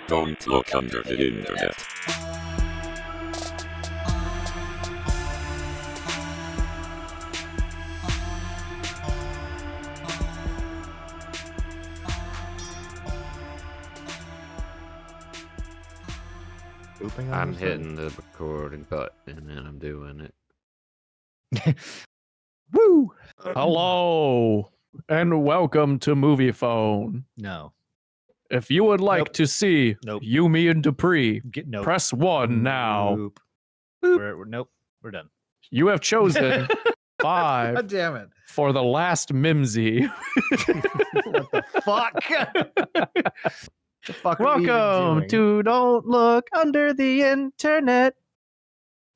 Don't look under the internet. I'm hitting the recording button and I'm doing it. Woo! Hello and welcome to Movie Phone. No. If you would like to see Yumi and Dupree, press 1 now. Nope. We're done. You have chosen 5. God damn it. For the last Mimsy. What the fuck? The fuck Welcome to Don't Look Under the Internet.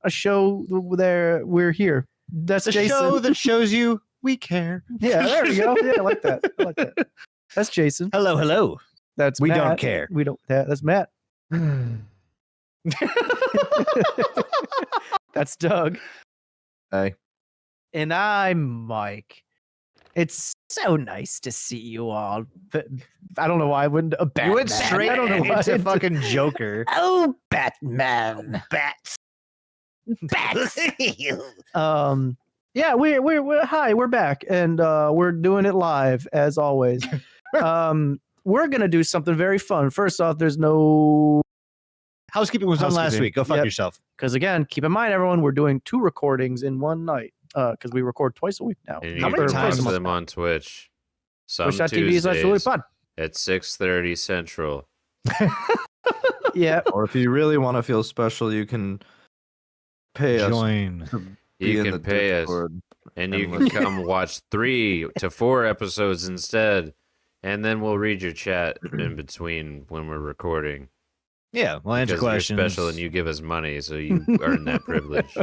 A show where we're here. That's the Jason. Show that shows you we care. Yeah, there we go. Yeah, I like that. That's Jason. Hello. That's we Matt. don't care. We don't. That's Matt. That's Doug. Hey. And I'm Mike. It's so nice to see you all. But I don't know why I wouldn't. Batman. You went straight I don't know why into fucking Joker. Oh, Batman. Bats. Yeah, we're hi, we're back, and we're doing it live as always. We're gonna do something very fun. First off, there's no housekeeping was done last week. Go fuck yourself. Because again, keep in mind, everyone, we're doing 2 recordings in one night. Because we record twice a week now. And how many times them on Twitch? Some Tuesdays at 6:30 Central. Yeah. Or if you really want to feel special, you can pay us. You can pay us, and you can come watch 3 to 4 episodes instead, and then we'll read your chat in between when we're recording. Yeah, we'll answer questions. You're special, and you give us money, so you earn that privilege.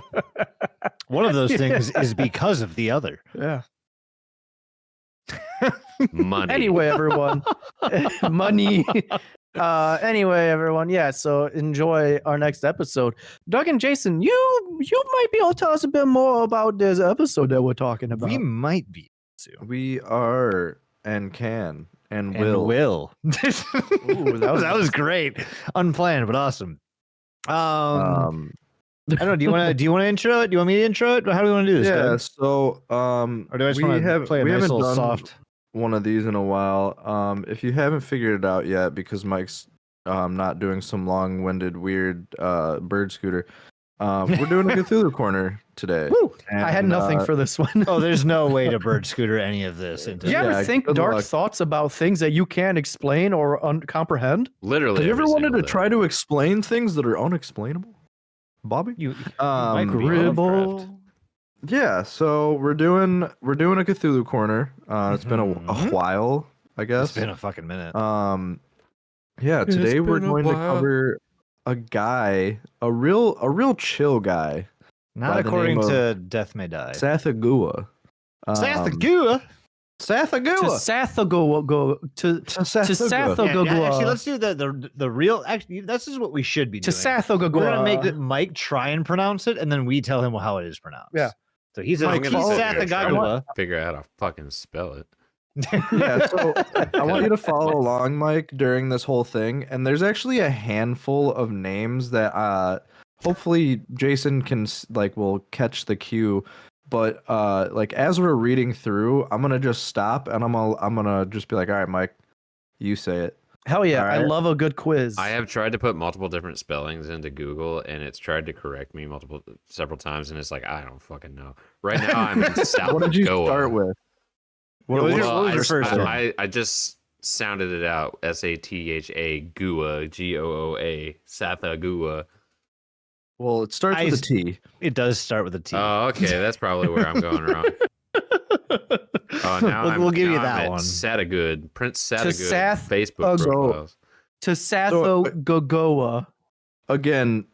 One of those things is because of the other. Yeah. Money. Anyway, everyone. Money. Anyway, everyone. Yeah, so enjoy our next episode. Doug and Jason, you might be able to tell us a bit more about this episode that we're talking about. We might be. We are and can and will. Ooh, that was great. Unplanned, but awesome. I don't know. Do you want to intro it? Do you want me to intro it? How do we want to do this? Yeah. Doug? So, or do I just want to play a nice little soft one of these in a while? If you haven't figured it out yet, because Mike's not doing some long-winded weird bird scooter, we're doing a Cthulhu corner today. Woo! I had nothing for this one. Oh, there's no way to bird scooter any of this. Do you ever think dark thoughts about things that you can't explain or comprehend? Literally. Have you ever wanted to try to explain things that are unexplainable? Bobby? Yeah, so we're doing a Cthulhu corner. It's been a while, I guess. It's been a fucking minute. Yeah, today we're going to cover a guy, a real chill guy. Not according to Death May Die. Tsathoggua. Tsathoggua? Tsathoggua. Yeah, actually, let's do the real. Actually, this is what we should be doing. Tsathoggua. We're gonna make Mike try and pronounce it, and then we tell him how it is pronounced. Yeah. So he's Tsathoggua. Figure out how to fucking spell it. Yeah. So I want you to follow along, Mike, during this whole thing. And there's actually a handful of names that hopefully Jason will catch the cue. But as we're reading through, I'm gonna just stop and I'm gonna just be like, all right, Mike, you say it. Hell yeah, right. I love a good quiz. I have tried to put multiple different spellings into Google, and it's tried to correct me several times, and it's like, I don't fucking know. Right now, I'm in South. What did you start with? What was your first one? I just sounded it out. Satha Gua, Gooa, Tsathoggua. Well, it starts with a T. It does start with a T. Oh, okay. That's probably where I'm going wrong. Now we'll give you that one. Satagood, Prince Satagood, Facebook profiles. Tsathoggua. Again,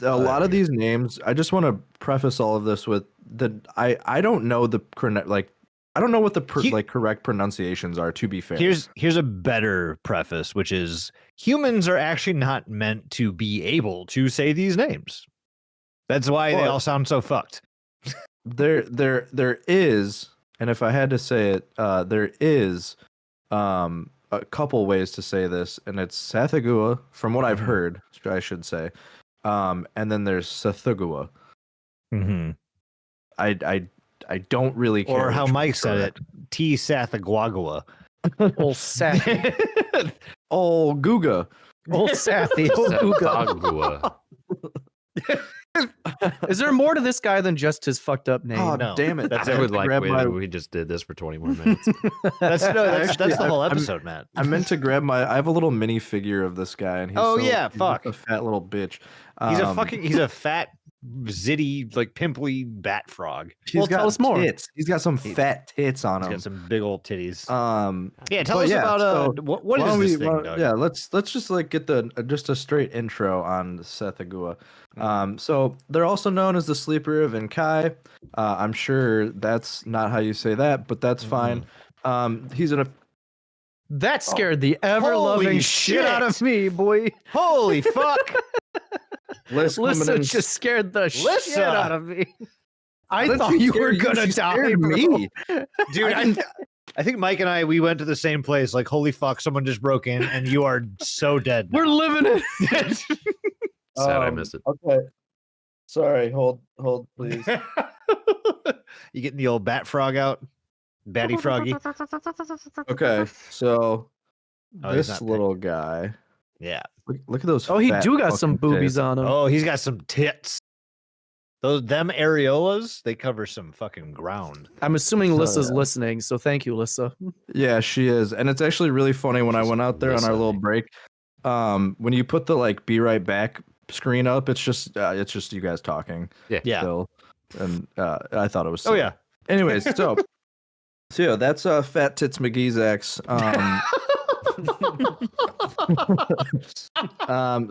a lot of these names. I just want to preface all of this with that I don't know the I don't know what the correct pronunciations are, to be fair. Here's a better preface, which is humans are actually not meant to be able to say these names. That's why they all sound so fucked. There is, and if I had to say it, there is a couple ways to say this, and it's Tsathoggua, from what I've heard, I should say. And then there's Tsathoggua. Mm-hmm. I don't really care. Or how Mike said it, T. Tsathoggua. Old Sappy. Oh, Guga. Old Sappy. Old Tsathoggua. Is there more to this guy than just his fucked up name? Oh, No. damn it. I would like we just did this for 20 more minutes. That's the whole episode, Matt. I meant to grab I have a little mini figure of this guy, and he's fuck. a fat little bitch. He's a fat, zitty, like pimply bat frog. He's got tell us more. Tits. He's got some fat tits on him. He's got some big old titties. Tell us about what is this thing, Doug? Yeah, let's just like get just a straight intro on Tsathoggua. So they're also known as the Sleeper of Inkai. I'm sure that's not how you say that, but that's fine. He's That scared the ever-loving shit out of me, boy. Holy fuck! Lissa just scared the shit out of me. I thought you were gonna die, me, dude. I think Mike and we went to the same place. Like, holy fuck, someone just broke in, and you are so dead. We're living it. Sad I missed it. Okay. Sorry, hold, please. You getting the old bat frog out? Batty froggy. Okay, so he's this not little guy. Yeah. Look at those. Oh, he fat do got some fucking boobies tits. on him. Oh, he's got some tits. Them areolas, they cover some fucking ground. I'm assuming Lissa's listening, so thank you, Lissa. Yeah, she is, and it's actually really funny when I went out there on our little break. When you put the like "Be Right Back" screen up, it's just you guys talking. Yeah. Still. And I thought it was. Oh silly. yeah. Anyways, so yeah, that's Fat Tits McGee's ex.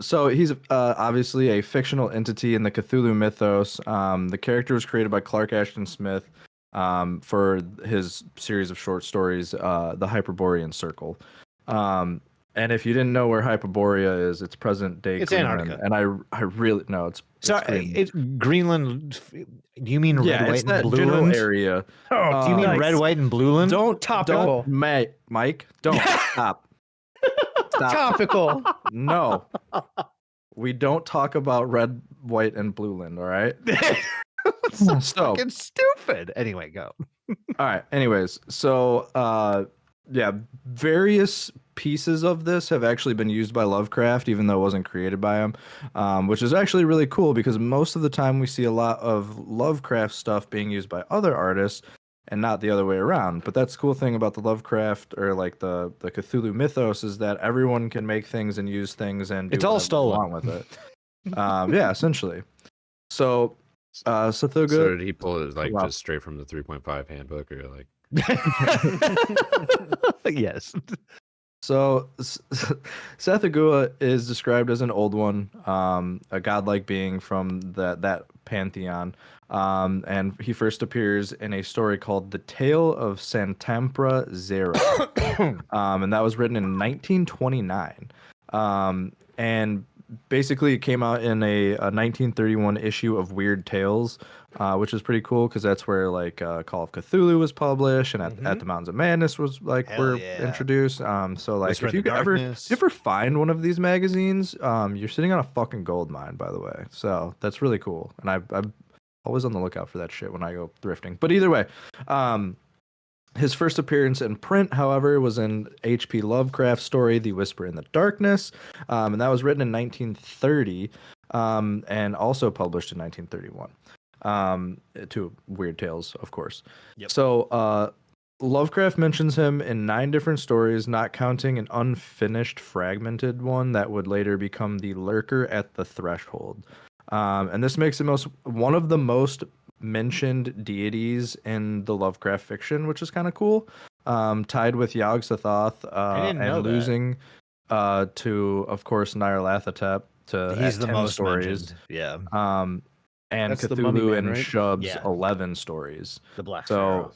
So he's obviously a fictional entity in the Cthulhu mythos. The character was created by Clark Ashton Smith for his series of short stories, The Hyperborean Circle. And if you didn't know where Hyperborea is, it's present day It's Greenland. Antarctica. And I really no, it's Sorry, Greenland. Do you mean yeah, red, white, it's that and general blue? area. Do you mean nice. red, white, and blue land? Topical. Mike, don't stop. Stop. Topical. No, we don't talk about red, white, and blue land. All right. So So fucking stupid. Anyway, go. all right. Anyways, so yeah, various pieces of this have actually been used by Lovecraft, even though it wasn't created by him, which is actually really cool because most of the time we see a lot of Lovecraft stuff being used by other artists and not the other way around. But that's the cool thing about the Lovecraft or like the Cthulhu mythos is that everyone can make things and use things and do It's all whatever they stolen. want with it. Yeah, essentially. So Tsathoggua. So did he pull it like Wow. just straight from the 3.5 handbook or like? Yes. So Tsathoggua is described as an old one, a godlike being from that pantheon, and he first appears in a story called "The Tale of Santampra Zera," and that was written in 1929, and basically it came out in a 1931 issue of Weird Tales, which is pretty cool because that's where like Call of Cthulhu was published and at the Mountains of Madness was like Hell yeah. introduced. So like Whisper if in you the ever Darkness. find one of these magazines, you're sitting on a fucking gold mine, by the way. So that's really cool, and I'm always on the lookout for that shit when I go thrifting. But either way, his first appearance in print, however, was in H.P. Lovecraft's story, The Whisper in the Darkness, and that was written in 1930 and also published in 1931. To Weird Tales, of course. Yep. So Lovecraft mentions him in 9 different stories, not counting an unfinished, fragmented one that would later become the Lurker at the Threshold. And this makes him one of the most mentioned deities in the Lovecraft fiction, which is kind of cool. Tied with Yog-Sothoth and losing to, of course, Nyarlathotep to He's the 10 most stories. mentioned. Yeah. And That's the Mummy Cthulhu Man, and right? Shub's Yeah. 11 stories. The Black So Pharaoh.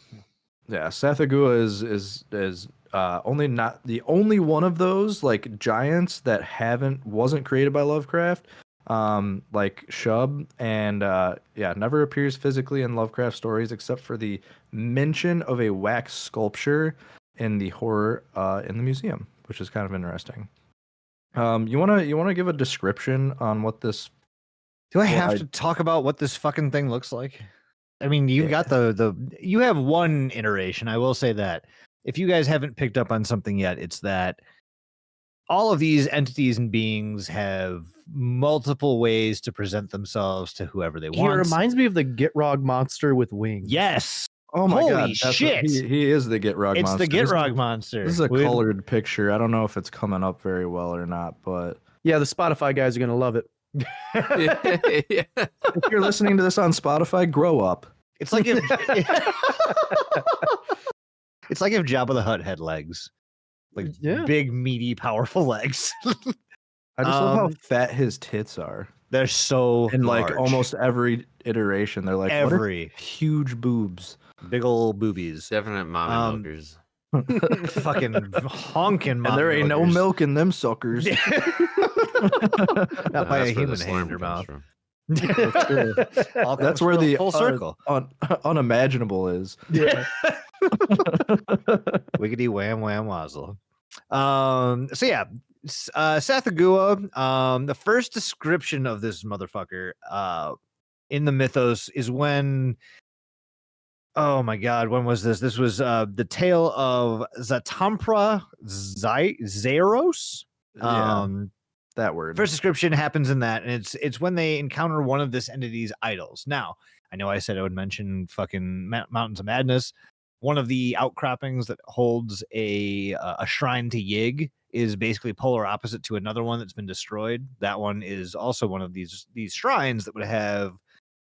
Yeah, Tsathoggua is only not the only one of those like giants that wasn't created by Lovecraft. Like Shub and never appears physically in Lovecraft stories except for the mention of a wax sculpture in the horror in the museum, which is kind of interesting. You wanna give a description on what this? Do I have to talk about what this fucking thing looks like? I mean, you got you have one iteration. I will say that if you guys haven't picked up on something yet, it's that all of these entities and beings have multiple ways to present themselves to whoever they want. He reminds me of the Gitrog monster with wings. Yes. Oh my Holy god! shit! He is the Gitrog monster. It's the Gitrog monster. This is a colored picture. I don't know if it's coming up very well or not, but yeah, the Spotify guys are gonna love it. Yeah. If you're listening to this on Spotify, grow up. It's like if it's like if Jabba the Hutt had legs, like big, meaty, powerful legs. I just love how fat his tits are. They're so in large. Like almost every iteration. They're like huge boobs, big old boobies, definite mommy milkers. Fucking honking mommy and there ain't no milk in them suckers. Not by a human hand in your mouth. That's where the full circle unimaginable is. Yeah. Wiggity wham wham wazzle. So yeah, Tsathoggua. The first description of this motherfucker in the mythos is when. Oh my God! When was this? This was the tale of Zatampra Zeros. That word. First description happens in that, and it's when they encounter one of this entity's idols. Now, I know I said I would mention fucking Mountains of Madness. One of the outcroppings that holds a shrine to Yig is basically polar opposite to another one that's been destroyed. That one is also one of these shrines that would have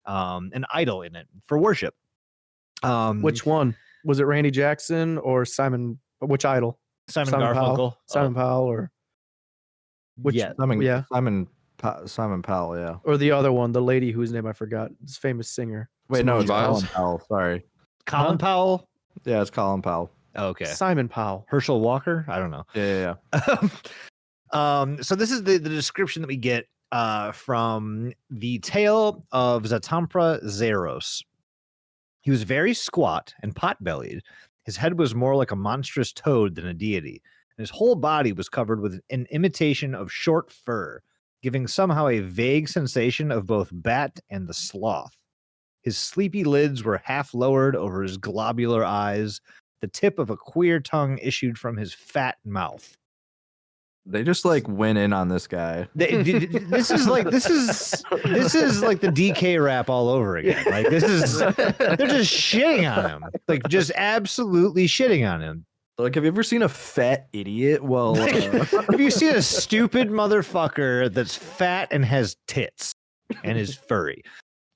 an idol in it for worship. Which one? Was it Randy Jackson or Simon? Which idol? Simon Garfunkel. Simon Powell or which? Yeah. Simon Powell, yeah. Or the other one, the lady whose name I forgot. This famous singer. Wait, no, it's Colin Powell. Sorry. Colin Powell? Yeah, it's Colin Powell. Oh, okay. Simon Powell. Herschel Walker? I don't know. Yeah. So this is the description that we get from the tale of Zatampra Zeros. He was very squat and pot-bellied. His head was more like a monstrous toad than a deity, and his whole body was covered with an imitation of short fur, giving somehow a vague sensation of both bat and the sloth. His sleepy lids were half lowered over his globular eyes. The tip of a queer tongue issued from his fat mouth. They just like went in on this guy. This is like the DK rap all over again. Like they're just shitting on him. Like just absolutely shitting on him. Like, have you ever seen a fat idiot? Well, have you seen a stupid motherfucker that's fat and has tits and is furry?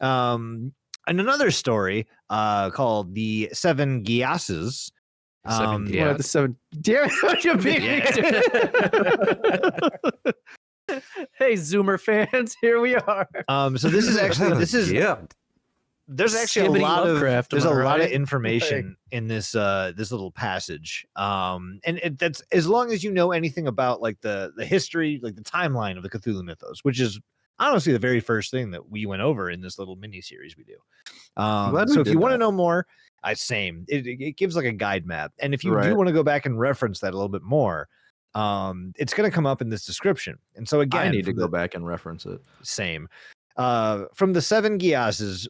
And another story called the Seven Gyases. The seven. Damn it! You're being Hey, Zoomer fans, here we are. So this is there's actually a lot Lovecraft, of information in this this little passage. And that's as long as you know anything about like the history, like the timeline of the Cthulhu mythos, which is honestly the very first thing that we went over in this little mini series we do. So if you want to know more, same. It gives like a guide map, and if you do want to go back and reference that a little bit more, it's going to come up in this description. And so again, I need to go back and reference it. Same. From the Seven Gyases,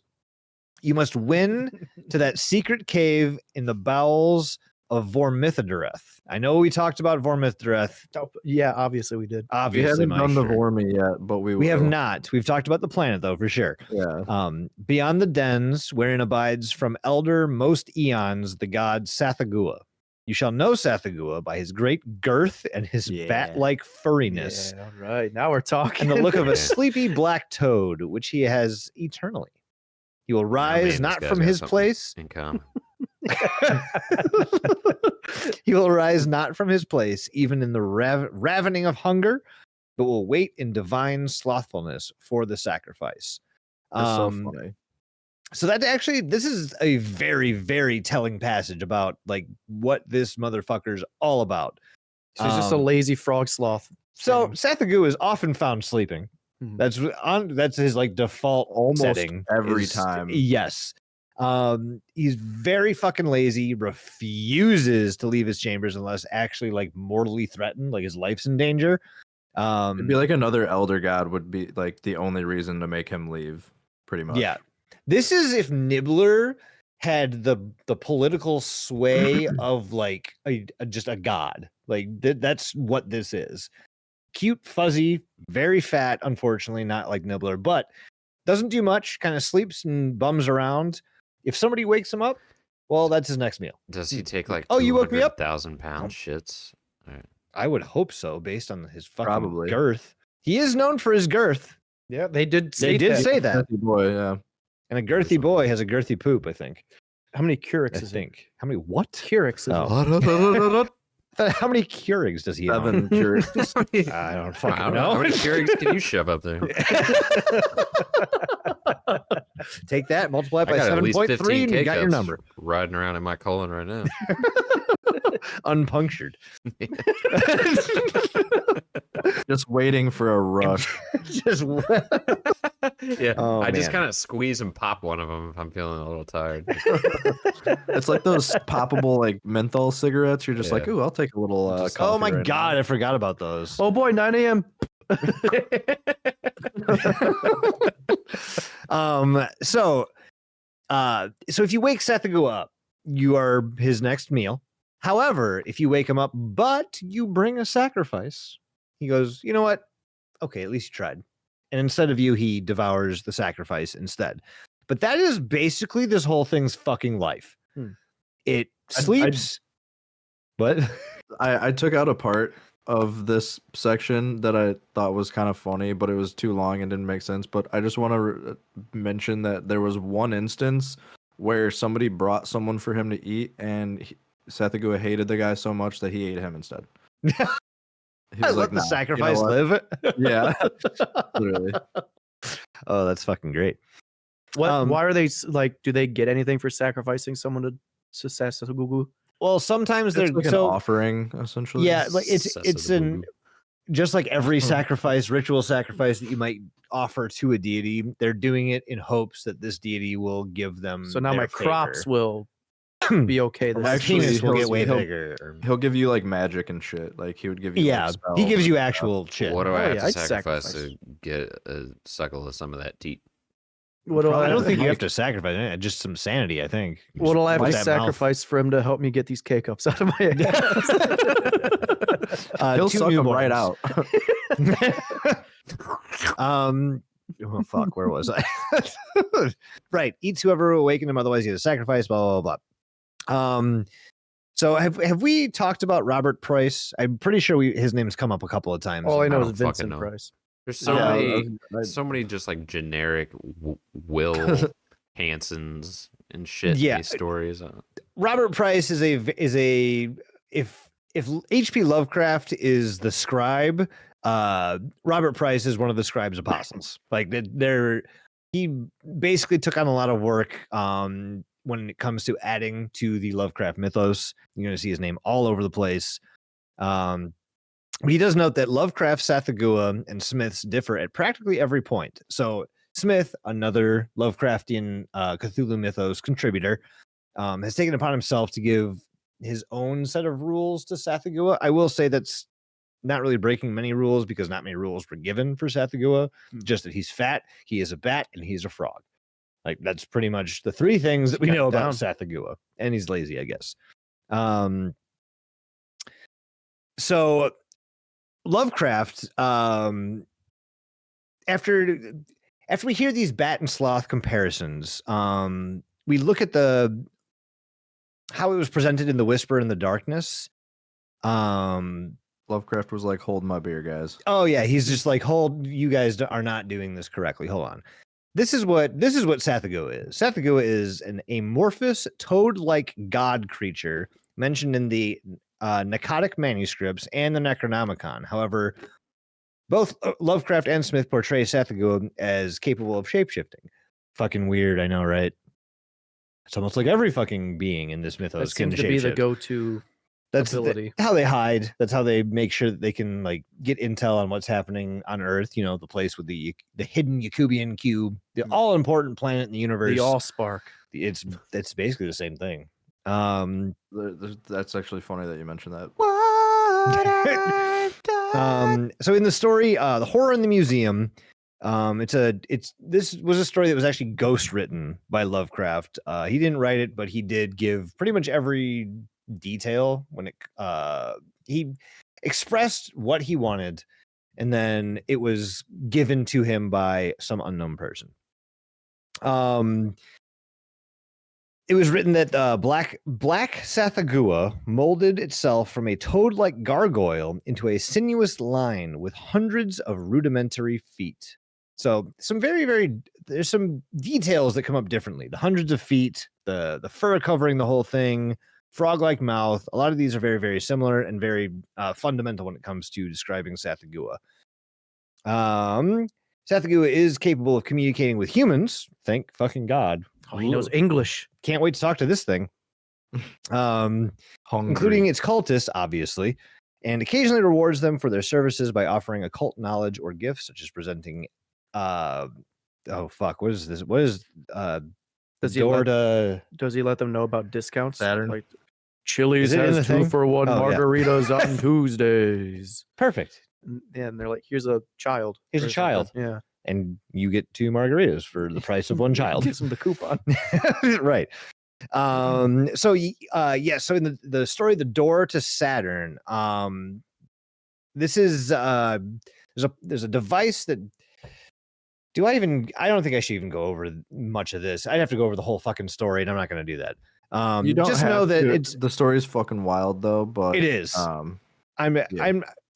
you must win to that secret cave in the bowels of Vormithidoreth. I know we talked about Vormithidoreth. Yeah, obviously we did. Obviously, we haven't done the Vormi yet, but we have not. We've talked about the planet though, for sure. Yeah. Beyond the dens, wherein abides from elder most eons the god Tsathoggua. You shall know Tsathoggua by his great girth and his bat-like furriness. Yeah, all right. Now we're talking. And the look of a sleepy black toad, which he has eternally. He will rise not from his place. In common. He will rise not from his place, even in the ravening of hunger, but will wait in divine slothfulness for the sacrifice. That's so funny. So that actually, this is a very, very telling passage about like what this motherfucker's all about. She's just a lazy frog sloth. So thing. Tsathoggua is often found sleeping. Mhm. That's his like default Almost setting every is- time. Yes. He's very fucking lazy, refuses to leave his chambers unless actually like mortally threatened, like his life's in danger. It'd be like another elder god would be like the only reason to make him leave, pretty much. Yeah. This is if Nibbler had the political sway of like just a god. Like that's what this is. Cute, fuzzy, very fat, unfortunately, not like Nibbler, but doesn't do much, kind of sleeps and bums around. If somebody wakes him up, well, that's his next meal. Does he take like Oh, you woke me up? 200,000-pound shits? All right. I would hope so, based on his fucking Probably. girth. He is known for his girth. Yeah, they did. They did say that. Happy boy, yeah. And a girthy boy has a girthy poop, I think. How many Keurigs I is it? think. How many what? Keurigs is Oh. How many Keurigs does he have? 7 curious. I don't fucking How know. many Keurigs can you shove up there? Take that, multiply it I by got at least 7.3, 15 and you got your K-cups number. riding around in my colon right now. Unpunctured. Just waiting for a rush. Just Yeah, Oh, I just man. kind of squeeze and pop one of them if I'm feeling a little tired. It's like those poppable like menthol cigarettes. You're just like, Yeah. ooh, I'll take a little Just- coffee oh my right god, now. I forgot about those. Oh boy, 9 a.m. So if you wake Tsathoggua up, you are his next meal. However, if you wake him up, but you bring a sacrifice, he goes, you know what? Okay, at least you tried. And instead of you, he devours the sacrifice instead. But that is basically this whole thing's fucking life. It sleeps. What? I took out a part of this section that I thought was kind of funny, but it was too long and didn't make sense. But I just want to mention that there was one instance where somebody brought someone for him to eat, and Tsathoggua hated the guy so much that he ate him instead. He I was let like, the "Nah, sacrifice you know what?" live. Yeah, literally. Oh, that's fucking great. What? Why are they like? Do they get anything for sacrificing someone to Tsathoggua? Well, sometimes It's they're like an so offering, essentially. yeah, like it's an just like every sacrifice, ritual sacrifice that you might offer to a deity, they're doing it in hopes that this deity will give them. So now their my crops favor. will be okay. My This Actually, penis will he'll- get way he'll- bigger. He'll give you like magic and shit. Like he would give you. Yeah, like, he gives spells you and actual shit. What do Oh, I have yeah, to I'd sacrifice sacrifice. to get a suckle of some of that teat? what do I don't think you have Mike, to sacrifice it. Just some sanity, I think. What'll I have With to that mouth. sacrifice for him to help me get these K cups out of my ass? He'll Two suck them right newborns. out. Oh fuck, where was I? Right, eats whoever awakened him, otherwise he has a sacrifice. Blah blah blah. So have we talked about Robert Price? I'm pretty sure his name's come up a couple of times. All I know I is don't fucking Vincent know. Price. There's so Yeah, many, so many just like generic Will Hansons and shit. Yeah. In these stories. Robert Price is a if H.P. Lovecraft is the scribe, Robert Price is one of the scribe's apostles. Like he basically took on a lot of work when it comes to adding to the Lovecraft mythos. You're going to see his name all over the place. But he does note that Lovecraft, Tsathoggua, and Smiths differ at practically every point. So Smith, another Lovecraftian Cthulhu mythos contributor, has taken upon himself to give his own set of rules to Tsathoggua. I will say that's not really breaking many rules because not many rules were given for Tsathoggua. Just that he's fat, he is a bat, and he's a frog. Like that's pretty much the three things that we Got know it about down. Tsathoggua. And he's lazy, I guess. So Lovecraft, after we hear these bat and sloth comparisons, we look at how it was presented in The Whisper in the Darkness. Lovecraft was like, "Hold my beer, guys." Oh yeah, he's just like, hold, you guys are not doing this correctly. Hold on. This is what Tsathoggua is. Tsathoggua is an amorphous toad-like god creature mentioned in the Nakadic manuscripts and the Necronomicon. However, both Lovecraft and Smith portray Tsathoggua as capable of shapeshifting. Fucking weird, I know, right? It's almost like every fucking being in this mythos That can seems to be the shapeshift. go-to ability. How they hide. That's how they make sure that they can like get intel on what's happening on Earth. You know, the place with the hidden Yakubian cube, the all important planet in the universe. The Allspark. It's basically the same thing. That's actually funny that you mentioned that. So in the story, the horror in the museum, this was a story that was actually ghost written by Lovecraft. He didn't write it, but he did give pretty much every detail when he expressed what he wanted, and then it was given to him by some unknown person. It was written that black Tsathoggua molded itself from a toad-like gargoyle into a sinuous line with hundreds of rudimentary feet. So there's some details that come up differently. The hundreds of feet, the fur covering the whole thing, frog-like mouth. A lot of these are very, very similar and very fundamental when it comes to describing Tsathoggua. Tsathoggua is capable of communicating with humans. Thank fucking God. Oh, he knows English. Can't wait to talk to this thing. Including its cultists, obviously, and occasionally rewards them for their services by offering occult knowledge or gifts, such as presenting what is this? What is does he let them know about discounts? Saturn. Like Chili's has 2-for-1 margaritas on Tuesdays. Perfect. And they're like, here's a child. Here's a child. Yeah. And you get 2 margaritas for the price of one child. Gives them the coupon. Right. So in the story, The Door to Saturn, this is there's a device that I don't think I should even go over much of this. I'd have to go over the whole fucking story, and I'm not going to do that. You don't just have know that to. The story is fucking wild though, but it is.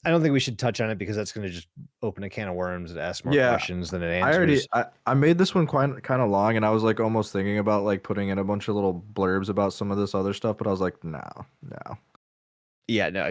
I don't think we should touch on it because that's going to just open a can of worms and ask more questions than it answers. I made this one kind of long, and I was like almost thinking about like putting in a bunch of little blurbs about some of this other stuff, but I was like, no. Yeah, no.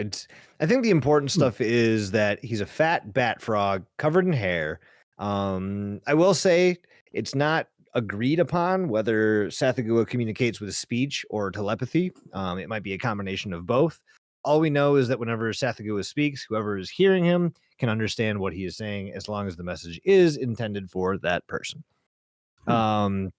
I think the important stuff is that he's a fat bat frog covered in hair. I will say it's not agreed upon whether Tsathoggua communicates with speech or telepathy. It might be a combination of both. All we know is that whenever Tsathoggua speaks, whoever is hearing him can understand what he is saying as long as the message is intended for that person. So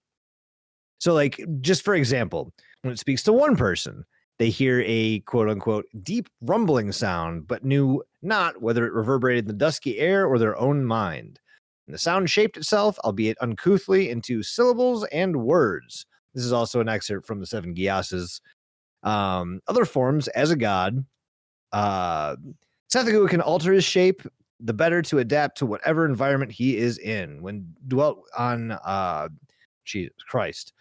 like, just for example, when it speaks to one person, they hear a quote unquote deep rumbling sound, but knew not whether it reverberated in the dusky air or their own mind. And the sound shaped itself, albeit uncouthly, into syllables and words. This is also an excerpt from the 7 Gyases. Other forms as a god, Tsathoggua can alter his shape the better to adapt to whatever environment he is in. When dwelt on Jesus Christ,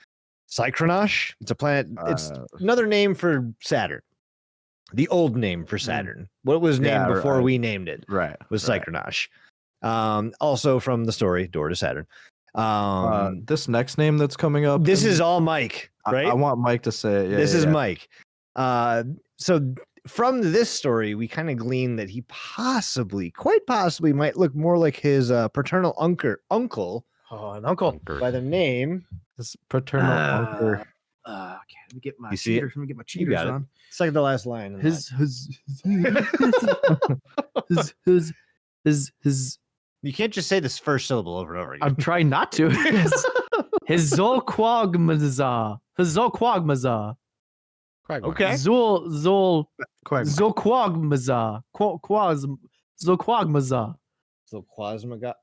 Psychronosh, it's a planet, it's another name for Saturn. The old name for Saturn. What was named before we named it was Psychronosh. Also from the story Door to Saturn. This next name that's coming up. This is all Mike, right? I want Mike to say it. Yeah, this is Mike. So from this story, we kind of glean that he quite possibly might look more like his paternal uncle. Oh, an uncle by the name. His paternal uncle. Okay, let me get my cheaters. Let me get my cheaters on. Second to last line. His You can't just say this first syllable over and over again. I'm trying not to. His Zolquagmaza. Okay. Zolquagmaza.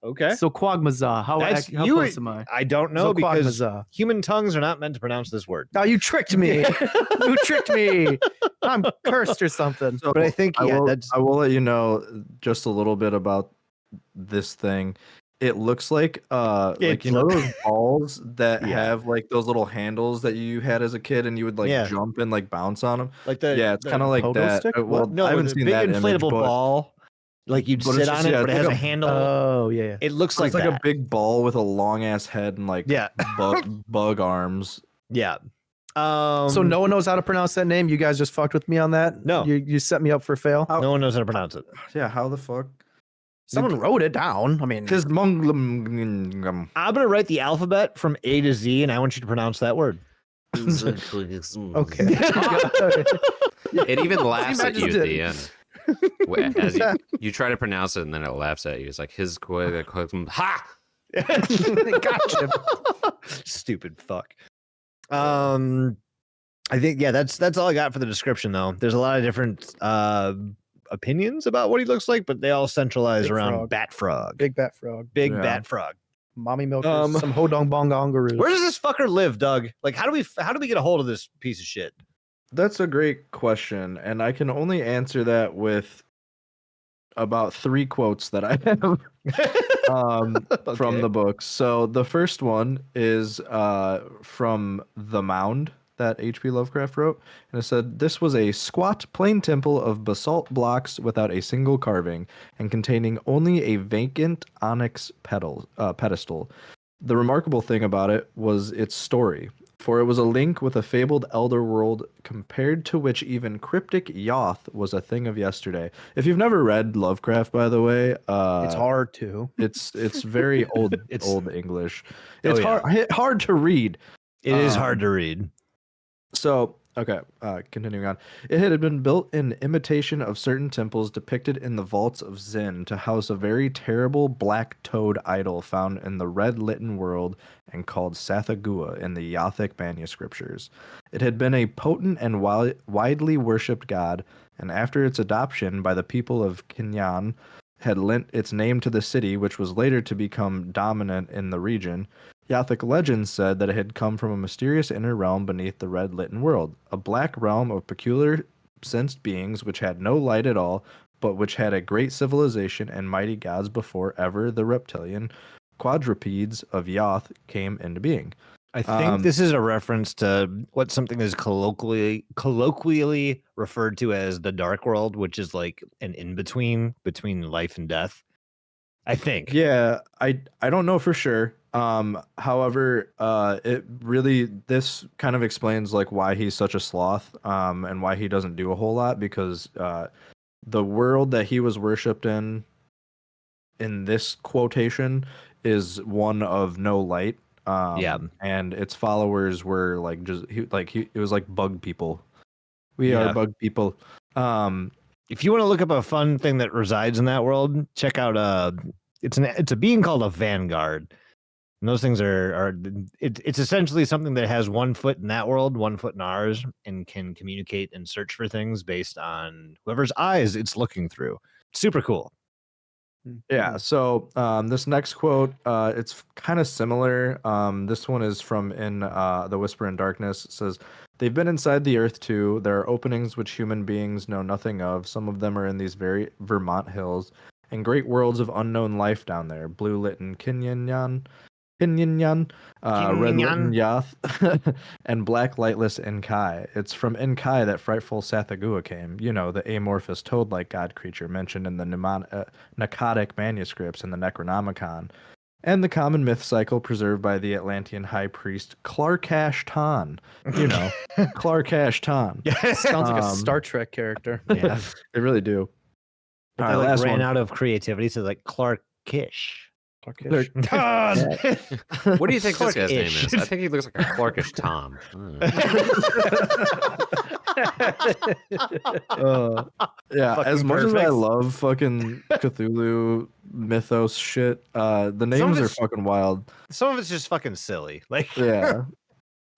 Okay. Zolquagmaza. How close am I? I don't know because human tongues are not meant to pronounce this word. Oh, you tricked me. You tricked me. I'm cursed or something. So but I think I will let you know just a little bit about this thing. It looks like those balls that have like those little handles that you had as a kid, and you would like jump and like bounce on them. Like it's kind of like that. Stick? Well, no, I haven't seen big that inflatable image, ball. Like you'd sit on it, but it has a handle. Oh yeah. It looks like a big ball with a long ass head and like bug arms. Yeah. So no one knows how to pronounce that name. You guys just fucked with me on that. No, you set me up for fail. No one knows how to pronounce it. Yeah, how the fuck? Someone wrote it down. I mean, I'm gonna write the alphabet from A to Z, and I want you to pronounce that word. Okay. It even laughs I at you just at did. the end. As you try to pronounce it, and then it laughs at you. It's like his ha. Gotcha. Stupid fuck. I think that's all I got for the description though. There's a lot of different opinions about what he looks like, but they all centralize Big around frog. bat frog. Big bat frog. Big Yeah. bat frog. Mommy milkers. Some hodong bongongaroos. Where does this fucker live, Doug? Like how do we get a hold of this piece of shit? That's a great question, and I can only answer that with about 3 quotes that I have from the books. So the first one is from The Mound that H.P. Lovecraft wrote, and it said, "This was a squat, plain temple of basalt blocks without a single carving, and containing only a vacant onyx pedestal. The remarkable thing about it was its story, for it was a link with a fabled elder world compared to which even cryptic Yoth was a thing of yesterday." If you've never read Lovecraft, by the way, It's hard to. It's very old old English. It's yeah. hard to read. It is hard to read. So, okay, continuing on. It had been built in imitation of certain temples depicted in the vaults of Zin to house a very terrible black toad idol found in the red Litten world and called Tsathoggua in the Yothic manuscriptures. It had been a potent and widely worshipped god, and after its adoption by the people of Kinyan, had lent its name to the city, which was later to become dominant in the region. Yothic legends said that it had come from a mysterious inner realm beneath the red Litten world, a black realm of peculiar sensed beings which had no light at all, but which had a great civilization and mighty gods before ever the reptilian quadrupeds of Yoth came into being. I think this is a reference to what something is colloquially referred to as the dark world, which is like an in-between between life and death. I think. Yeah, I don't know for sure. However, this kind of explains like why he's such a sloth, and why he doesn't do a whole lot, because the world that he was worshipped in this quotation is one of no light. And its followers were like it was like bug people. We are bug people. If you want to look up a fun thing that resides in that world, check out it's a being called a vanguard. And those things it's essentially something that has 1 foot in that world, 1 foot in ours, and can communicate and search for things based on whoever's eyes it's looking through. Super cool. Yeah, so this next quote, it's kind of similar. This one is from in The Whisper in Darkness. It says, "They've been inside the earth too. There are openings which human beings know nothing of. Some of them are in these very Vermont hills, and great worlds of unknown life down there. Blue Litten Kinyan, red Litten Yoth, and black lightless Inkai. It's from Inkai that frightful Tsathoggua came. You know, the amorphous toad-like god creature mentioned in the Nakadic manuscripts and the Necronomicon, and the common myth cycle preserved by the Atlantean high priest Clarkash Tan. You know, Clarkash Tan. Sounds like a Star Trek character. Yeah. They really do. But All they right, like last ran one. out of creativity, so like Clark Kish. Clarkish. What do you think this guy's name Clark-ish. is? I think he looks like a Clarkish Tom. Yeah, Fucking as much as I perfect. love fucking Cthulhu mythos shit, the names are it's- fucking wild. Some of it's just fucking silly. Like Yeah.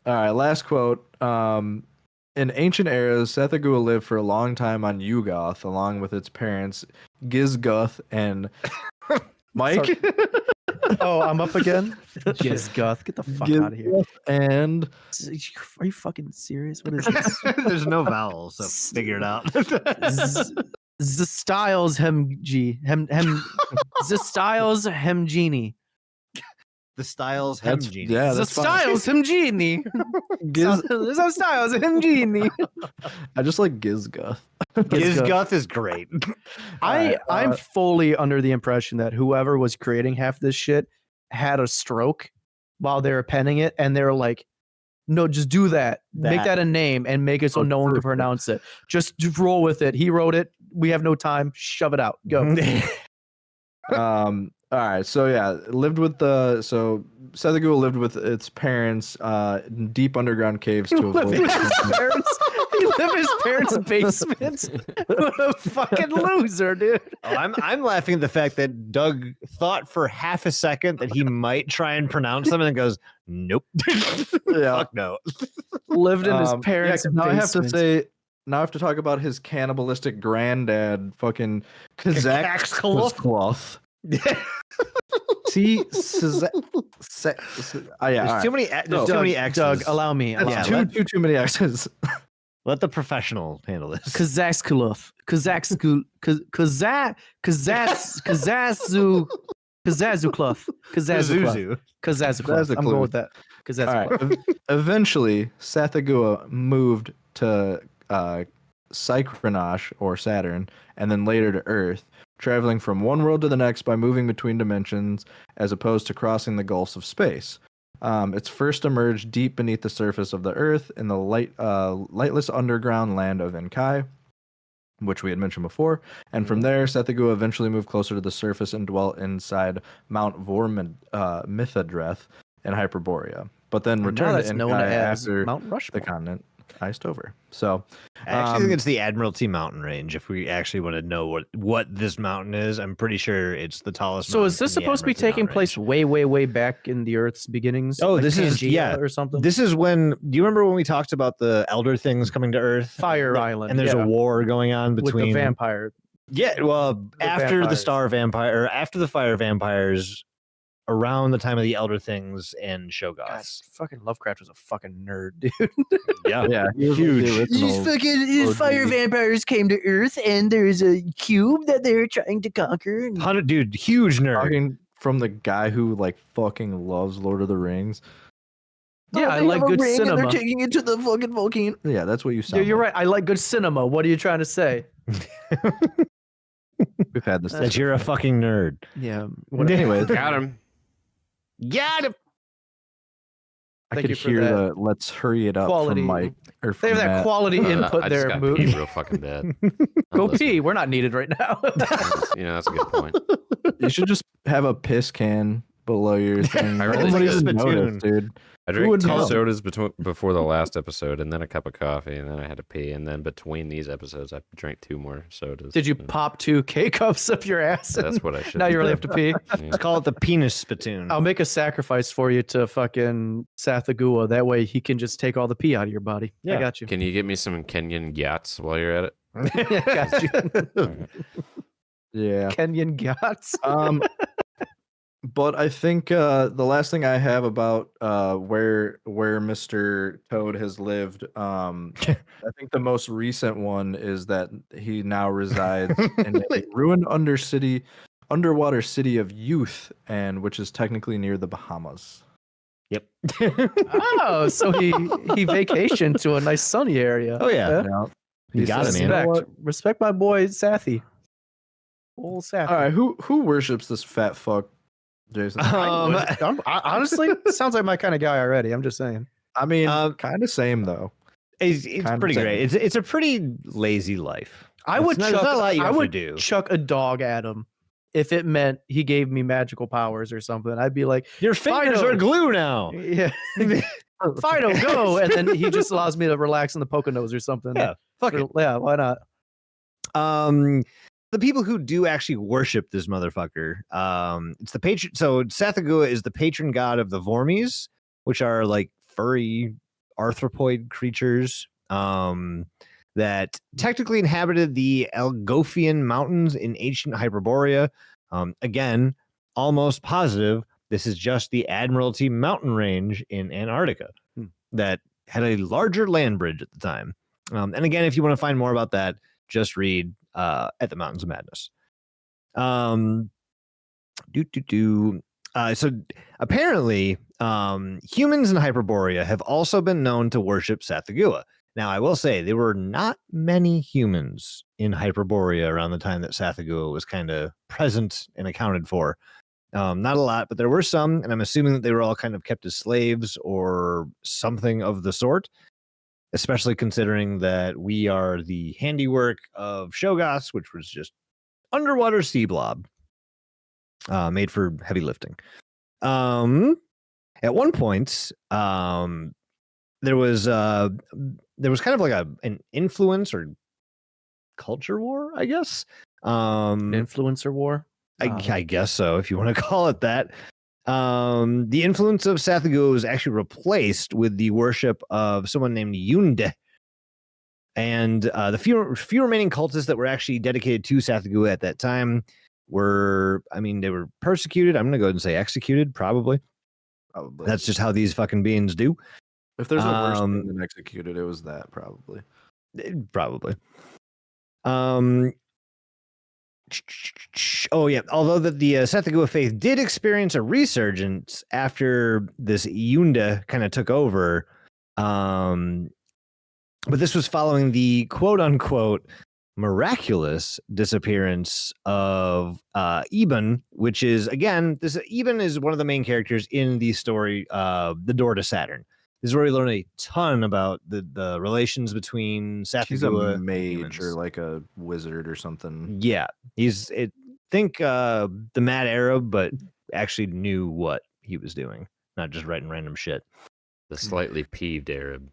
All right, last quote. In ancient eras, Tsathoggua lived for a long time on Yugoth, along with its parents, Gizgoth and Mike. Oh, I'm up again. Gizgoth, get the fuck out of here. Gizgoth and Are you fucking serious? What is this? there's no vowels, so figure it out. The Styles Hemgini. The Styles Hemgini. The Styles That's- Hemgini. yeah, The that's fine. Styles Hemgini. Giz. There's no Styles Hemgini. I just like Gizgoth. Gizgoth is great. I'm fully under the impression that whoever was creating half this shit had a stroke while they were penning it, and they were like, "No, just do that. Make that a name and make it so no one can pronounce it. Just roll with it. He wrote it. We have no time. Shove it out. Go." All right, so yeah, Tsathoggua lived with its parents in deep underground caves He to lived avoid. in his parents. He lived in his parents' basement. What a fucking loser, dude. Oh, I'm laughing at the fact that Doug thought for half a second that he might try and pronounce them and then goes, nope. Yeah. Fuck no. Lived in his Yeah, parents' 'cause now I have to basement. say, now I have to talk about his cannibalistic granddad, fucking Kazakhstan. See, yeah, There's all too right. many. There's too many X's. Doug, allow me. That's Allow me. too many X's. Let the professional handle this. Kazakhskulov. Kazakhskulof. Kazazuklov. I'm going with that. All right. Eventually, Tsathoggua moved to Psychronosh or Saturn, and then later to Earth, traveling from one world to the next by moving between dimensions, as opposed to crossing the gulfs of space. It's first emerged deep beneath the surface of the Earth in the lightless underground land of Enkai, which we had mentioned before. And from there, Tsathoggua eventually moved closer to the surface and dwelt inside Mount Vormithadreth in Hyperborea, but then Now returned that's to known Enkai as after Mount the Rushmore. continent iced over. So I actually think it's the Admiralty Mountain Range. If we actually want to know what this mountain is, I'm pretty sure it's the tallest. So mountain is this in the supposed to be Admiralty taking Mountain place Range. way back in the Earth's beginnings? Oh, Like this is Pangea or something. This is when. Do you remember when we talked about the elder things coming to Earth? Fire Island, and there's yeah. a war going on with between the vampire. Yeah, well, after the vampires. Star Vampire, or after the Fire Vampires, around the time of the Elder Things and God, Shoggoths. fucking Lovecraft was a fucking nerd, dude. Yeah, he was like the These original OG. fire vampires came to Earth, and there's a cube that they're trying to conquer. And Dude, huge nerd. Talking from the guy who like fucking loves Lord of the Rings. yeah, I like good cinema. They're taking it to the fucking volcano. Yeah, that's what you Yeah, sound. you're like. right. I like good cinema. What are you trying to say? We've had this. That you're a fucking nerd. Yeah. Anyways, Got him. Got him. I Thank could you for hear that the "let's hurry it up" quality. from Mike or They from have that Matt. quality input I there, just got Moot. pee real fucking bad. Go Listen. pee. We're not needed right now. That's a good point. You should just have a piss can below your thing. I really Nobody should. would notice, dude. I Who drank would 2 know? sodas before the last episode, and then a cup of coffee, and then I had to pee, and then between these episodes, I drank 2 more sodas. Did you and pop 2 K-cups up your ass? That's what I should. Now be you really doing. have to pee. Let's call it the penis spittoon. I'll make a sacrifice for you to fucking Tsathoggua. That way he can just take all the pee out of your body. I Yeah. got you. Can you get me some Kenyan gyats while you're at it? got you. Yeah. Kenyan gods. But I think the last thing I have about where Mr. Toad has lived, I think the most recent one is that he now resides in a ruined underwater city of Youth, and which is technically near the Bahamas. Yep. Oh, so he vacationed to a nice sunny area. Oh, yeah. Yeah. You got it, man. Respect. Respect my boy Sathy. Old Sathy. All right, who worships this fat fuck, Jason? Honestly, sounds like my kind of guy already. I'm just saying. I mean, kind of same though. It's Kinda pretty same. great. It's a pretty lazy life. I would There's chuck. not a lot you I have to would do. chuck a dog at him if it meant he gave me magical powers or something. I'd be like, Your fingers Fido. are glue now. yeah, Fido, go, and then he just allows me to relax in the Poconos or something. Yeah, fuck it. Yeah, why not? The people who do actually worship this motherfucker, it's the patron. So Tsathoggua is the patron god of the Vormies, which are like furry arthropoid creatures that technically inhabited the Algothian Mountains in ancient Hyperborea. Again, almost positive this is just the Admiralty Mountain Range in Antarctica that had a larger land bridge at the time. And again, if you want to find more about that, just read At the Mountains of Madness. So apparently, humans in Hyperborea have also been known to worship Tsathoggua. Now, I will say there were not many humans in Hyperborea around the time that Tsathoggua was kind of present and accounted for. Not a lot, but there were some, and I'm assuming that they were all kind of kept as slaves or something of the sort, especially considering that we are the handiwork of Shoggoths, which was just underwater sea blob. made for heavy lifting. At one point, there was kind of like an influence or culture war, I guess. Influencer war. I guess so, if you want to call it that. The influence of Tsathoggua was actually replaced with the worship of someone named Yunde. And the few remaining cultists that were actually dedicated to Tsathoggua at that time were, they were persecuted. I'm going to go ahead and say executed, probably. That's just how these fucking beings do. If there's a worse thing than executed, it was that, probably. Probably. Oh yeah. Although the Tsathoggua faith did experience a resurgence after this Yunda kind of took over, but this was following the quote unquote miraculous disappearance of Eben, which is again Eben is one of the main characters in the story The Door to Saturn. This is where we learn a ton about the relations between Tsathoggua. He's a mage or like a wizard or something. Yeah, the mad Arab, but actually knew what he was doing, not just writing random shit. The slightly peeved Arab.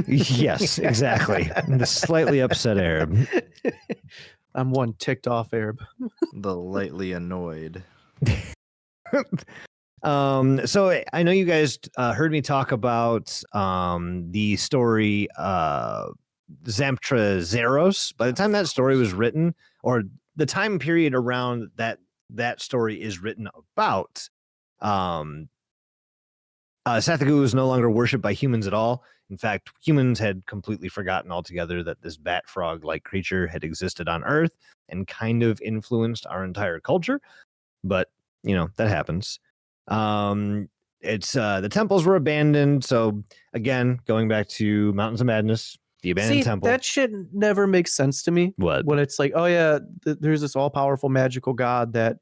Yes, exactly. The slightly upset Arab. I'm one ticked off Arab. The lightly annoyed. So I know you guys heard me talk about the story Zamptra Zeros. By the time that story was written, or the time period around that story is written about, Tsathoggua was no longer worshipped by humans at all. In fact, humans had completely forgotten altogether that this bat frog-like creature had existed on Earth and kind of influenced our entire culture. But that happens. It's the temples were abandoned. So again, going back to Mountains of Madness, the abandoned temple. That shit never makes sense to me. What? When it's like, oh yeah, there's this all-powerful magical god that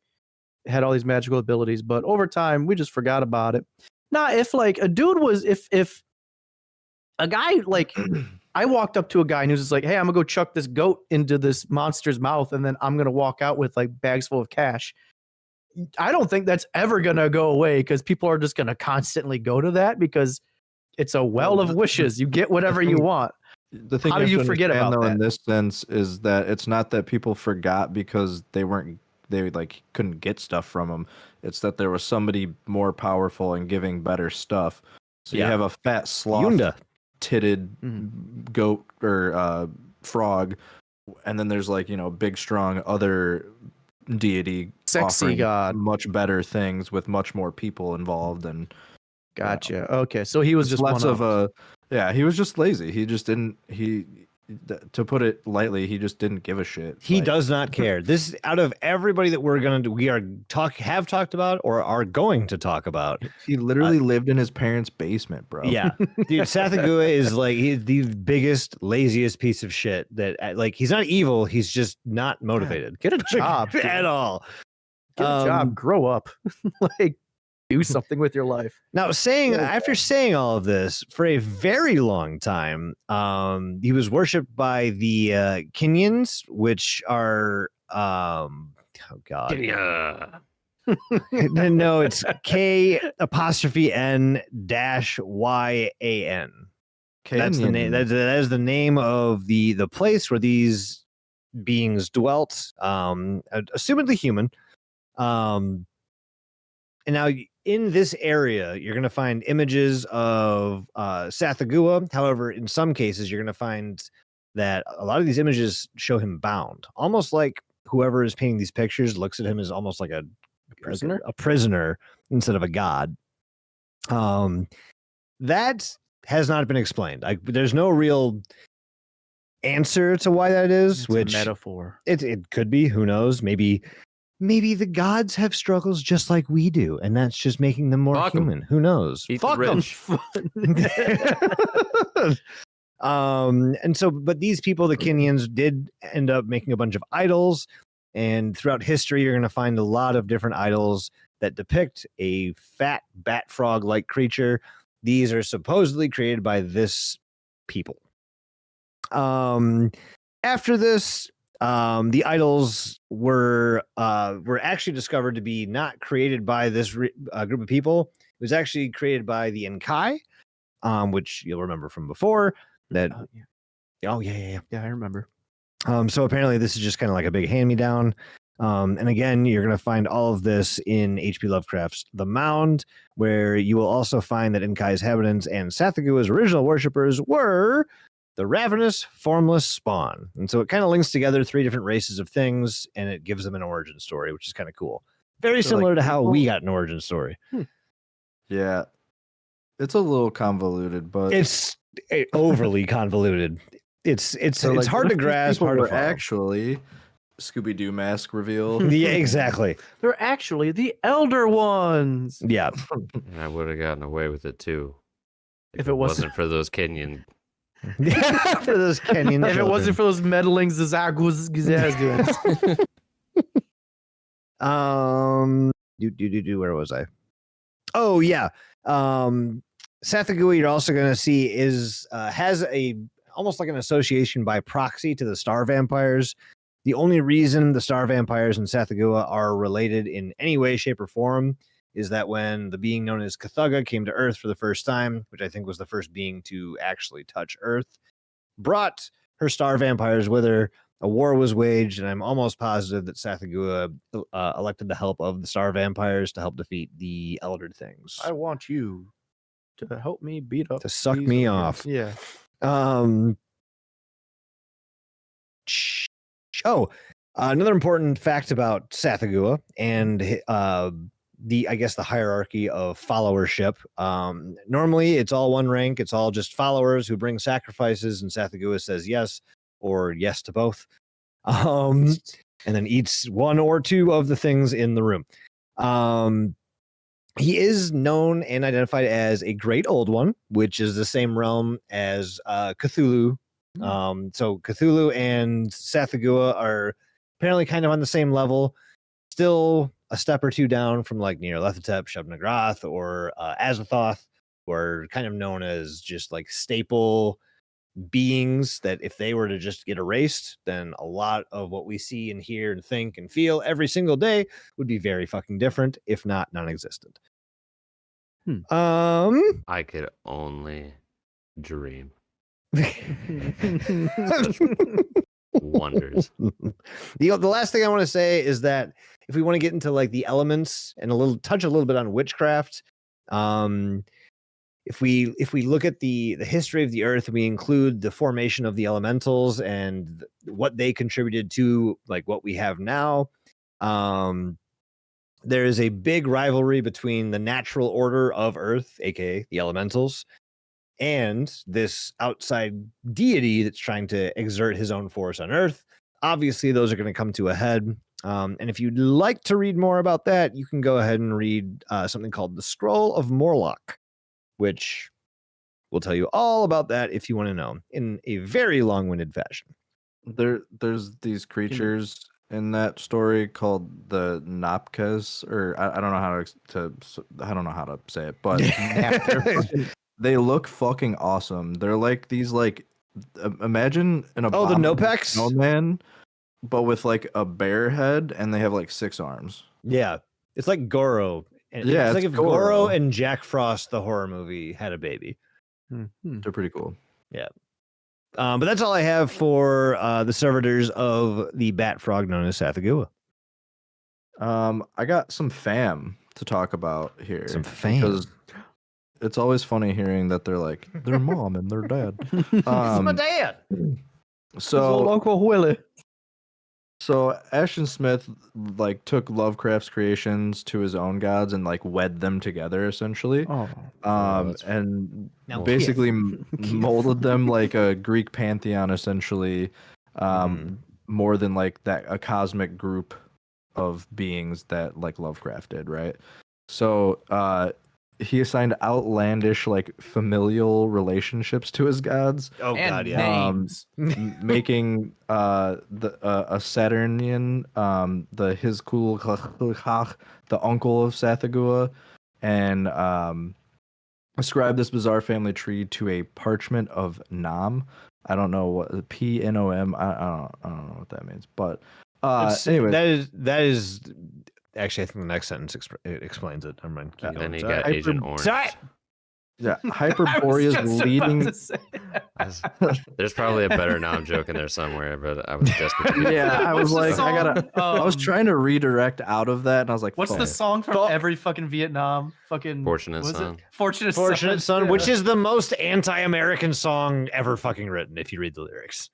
had all these magical abilities, but over time we just forgot about it. Nah, if like a dude was, if a guy like I walked up to a guy and he was just like, hey, I'm gonna go chuck this goat into this monster's mouth and then I'm gonna walk out with like bags full of cash. I don't think that's ever going to go away because people are just going to constantly go to that because it's a well of wishes. You get whatever you want. The thing How do you forget about that? In this sense is that it's not that people forgot because they couldn't get stuff from them. It's that there was somebody more powerful and giving better stuff. So you have a fat sloth-titted goat or frog, and then there's big strong other deity sexy god, much better things with much more people involved. And gotcha. Okay, so he was just lots of he was just lazy. He just didn't, to put it lightly, he just didn't give a shit. He does not care. This, out of everybody that we have talked about or are going to talk about, he literally lived in his parents' basement, bro. Yeah, dude, Tsathoggua is he's the biggest, laziest piece of shit that he's not evil. He's just not motivated. Get a job at all. Get a job. Grow up. Do something with your life. Now, after saying all of this for a very long time, he was worshipped by the Kenyans, which are oh god, no, it's K''N-YAN. That's the name. That is the name of the place where these beings dwelt, assumedly human. And now in this area, you're going to find images of Tsathoggua. However, in some cases, you're going to find that a lot of these images show him bound, almost like whoever is painting these pictures looks at him as almost like a prisoner instead of a god. That has not been explained. There's no real answer to why that is. It's a metaphor. It could be. Who knows? Maybe the gods have struggles just like we do, and that's just making them more human. Who knows? Fuck them. And so, but these people, the Kenyans, did end up making a bunch of idols, and throughout history, you're going to find a lot of different idols that depict a fat bat frog-like creature. These are supposedly created by this people. After this, The idols were actually discovered to be not created by this group of people. It was actually created by the Inkai, which you'll remember from before. That yeah, I remember. So apparently this is just kind of like a big hand-me-down. And again, you're going to find all of this in H.P. Lovecraft's The Mound, where you will also find that Inkai's inhabitants and Tsathoggua original worshippers were the ravenous, formless spawn. And so it kind of links together 3 different races of things, and it gives them an origin story, which is kind of cool. Very similar to how we got an origin story. Yeah. It's a little convoluted, but It's overly convoluted. It's hard to grasp. Hard to follow. Actually, Scooby-Doo mask reveal. Yeah, exactly. They're actually the Elder Ones. Yeah. I would have gotten away with it too If it wasn't for those Kenyan. For those Kenyan if it wasn't for those meddling Zazagus. Where was I? Oh yeah. Tsathoggua, you're also going to see has a almost like an association by proxy to the star vampires. The only reason the star vampires and Tsathoggua are related in any way, shape, or form is that when the being known as Cthulhu came to Earth for the first time, which I think was the first being to actually touch Earth, brought her star vampires with her. A war was waged, and I'm almost positive that Tsathoggua elected the help of the star vampires to help defeat the Elder Things. I want you to help me beat up To suck these me ogres. off. Yeah. Another important fact about Tsathoggua and the hierarchy of followership. Normally it's all one rank. It's all just followers who bring sacrifices, and Tsathoggua says yes or yes to both. And then eats 1 or 2 of the things in the room. He is known and identified as a Great Old One, which is the same realm as Cthulhu. So Cthulhu and Tsathoggua are apparently kind of on the same level, still a step or 2 down from like Nyarlathotep, Shub-Niggurath, or Azathoth, who are kind of known as just like staple beings that if they were to just get erased, then a lot of what we see and hear and think and feel every single day would be very fucking different, if not non-existent. I could only dream. Wonders. The last thing I want to say is that if we want to get into like the elements and a little bit on witchcraft, if we look at the history of the earth, we include the formation of the elementals and what they contributed to like what we have now. There is a big rivalry between the natural order of Earth, aka the elementals, and this outside deity that's trying to exert his own force on Earth. Obviously, those are going to come to a head. And if you'd like to read more about that, you can go ahead and read something called the Scroll of Morlock, which will tell you all about that if you want to know in a very long-winded fashion. There's these creatures in that story called the Napkas, or I don't know how to say it, but they look fucking awesome. They're like these imagine an the Nopex snowman, but with like a bear head, and they have like 6 arms. Yeah, it's like Goro. Yeah, it's like if Goro and Jack Frost, the horror movie, had a baby. They're pretty cool. Yeah. But that's all I have for the servitors of the bat frog known as Tsathoggua. I got some fam to talk about here. Some fam. Because it's always funny hearing that they're like their mom and their dad. It's my dad. So Uncle Willie. So Ashton Smith like took Lovecraft's creations to his own gods and like wed them together essentially. And Now, basically molded them like a Greek pantheon essentially, more than like a cosmic group of beings that like Lovecraft did, right? So he assigned outlandish like familial relationships to his gods. Oh And god, yeah. names. Making a Saturnian, the Hizkulchach, the uncle of Tsathoggua, and ascribed this bizarre family tree to a parchment of Nam, I don't know what PNOM. I don't know what that means. But Anyway, anyway, that is actually I think the next sentence explains it. Never mind. Keep And then going. you Sorry. got Agent Orange. Sorry. yeah, I was Hyperborea's just leading. about to say. There's probably a better. Now I'm joking there somewhere, but I was desperate. To Yeah, I was What's the like, I gotta. song? I was trying to redirect out of that, and I was like, What's the fuck. song from every fucking Vietnam fucking Fortunate was Son. It? Fortunate Fortunate Son, yeah. which is the most anti-American song ever fucking written, if you read the lyrics.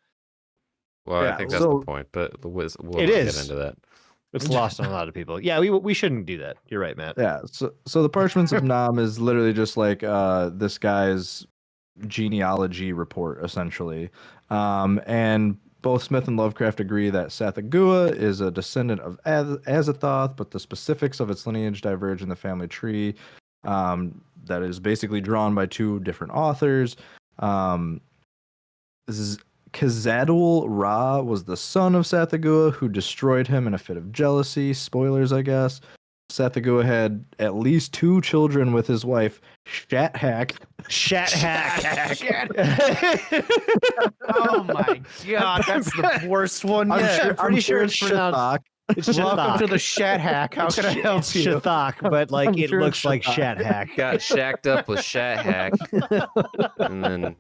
Well, Yeah, I think that's so- the point, but we'll It not is. get into that. It's lost on a lot of people. Yeah, we shouldn't do that. You're right, Matt. Yeah, so the Parchments of Nam is literally just like this guy's genealogy report, essentially. And both Smith and Lovecraft agree that Tsathoggua is a descendant of Azathoth, but the specifics of its lineage diverge in the family tree. That is basically drawn by two different authors. Khazad-ul Ra was the son of Tsathoggua, who destroyed him in a fit of jealousy. Spoilers, I guess. Tsathoggua had at least 2 children with his wife, Shat-Hack. Oh my god, that's the worst one yet. I'm pretty sure it's pronounced. Shathak. It's Welcome to Shathak. the Shat Hack. How can I help It's you? Shathak, but like I'm it sure looks it's like Shathak. Shat Hack. Got shacked up with Shat Hack, and then